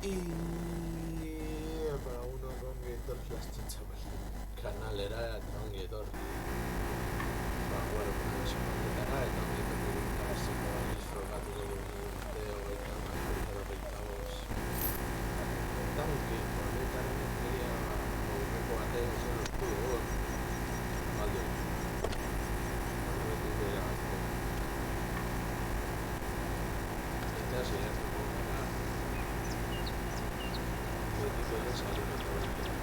Y para uno con Gator Flash, chaval. Canal era con Gator. Bueno, pues eso, con canal, con Gator de casi con el formato de video y tal, de reitamos. Estamos que por mí también quería o un poco hacer eso los pudos. Vale. Bueno, me tengo que ir a hacer. Este así es como una. Me tipo de salir de favorito.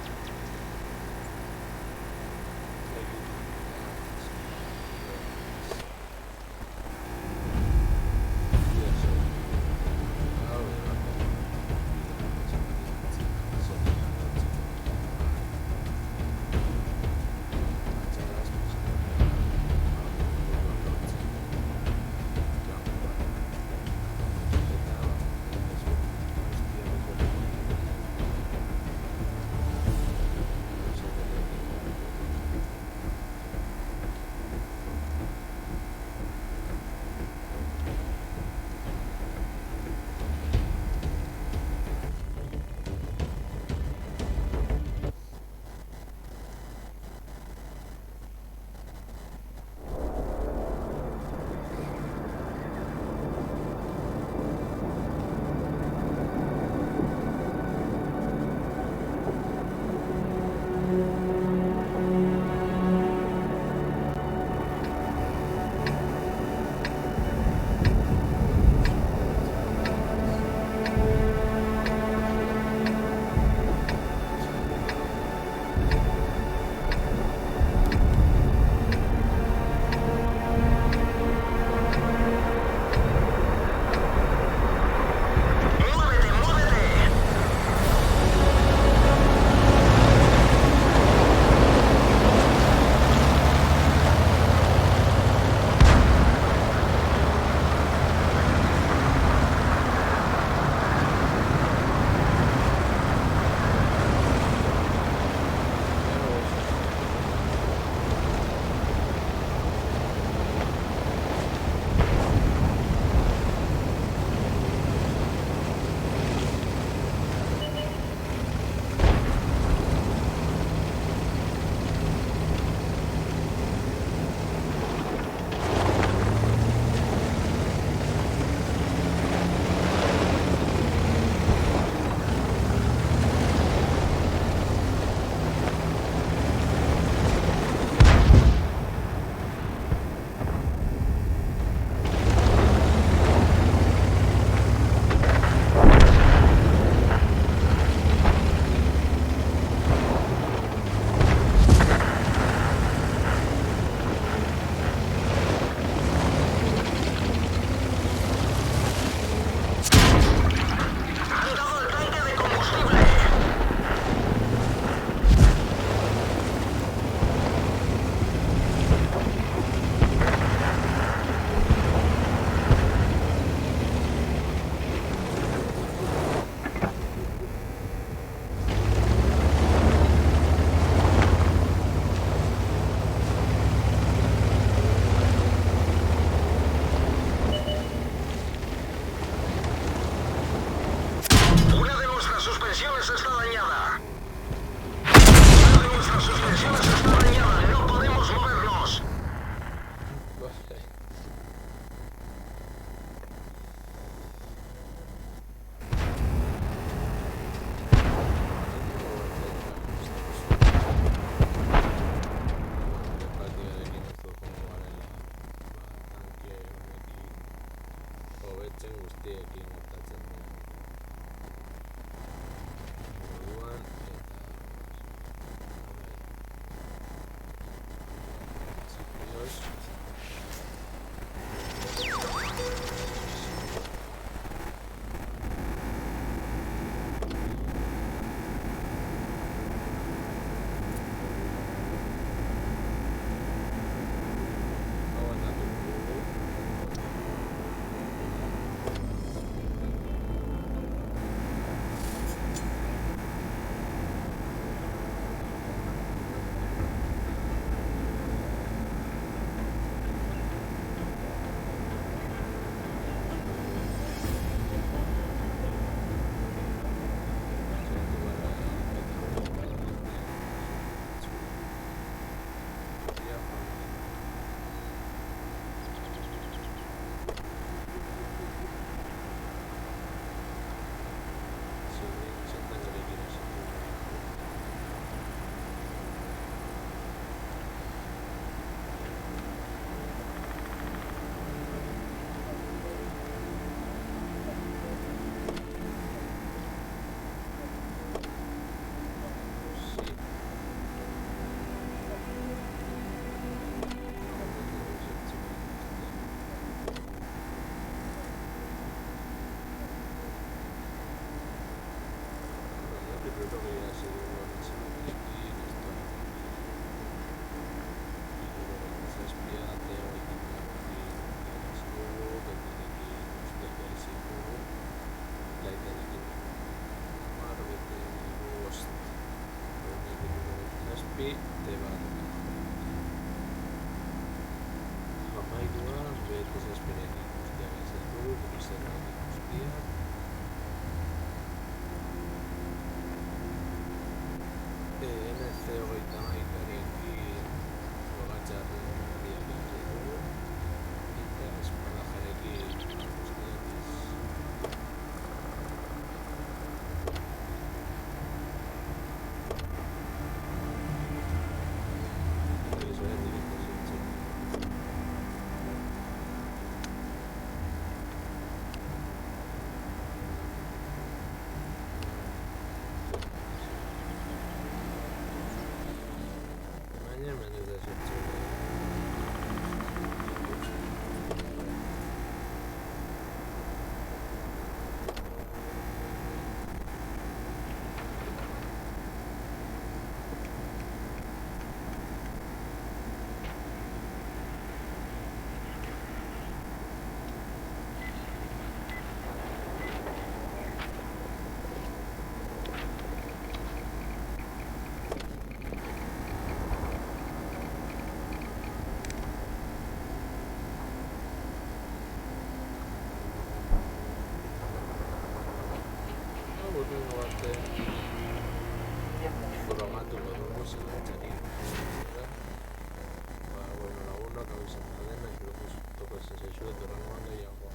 hori te bat. Hamaikuan bete zazpiren guztiak izatu, guztiak guztiak. NC hogeita maikarekin logatxarri diak egin eta espalajarekin guztiak ez. Urrengo arte programatuko dugu zelantzari. Bueno, lagunak hau izan da dena, espero gustoko ez zaizue, eta urrengoan gehiago.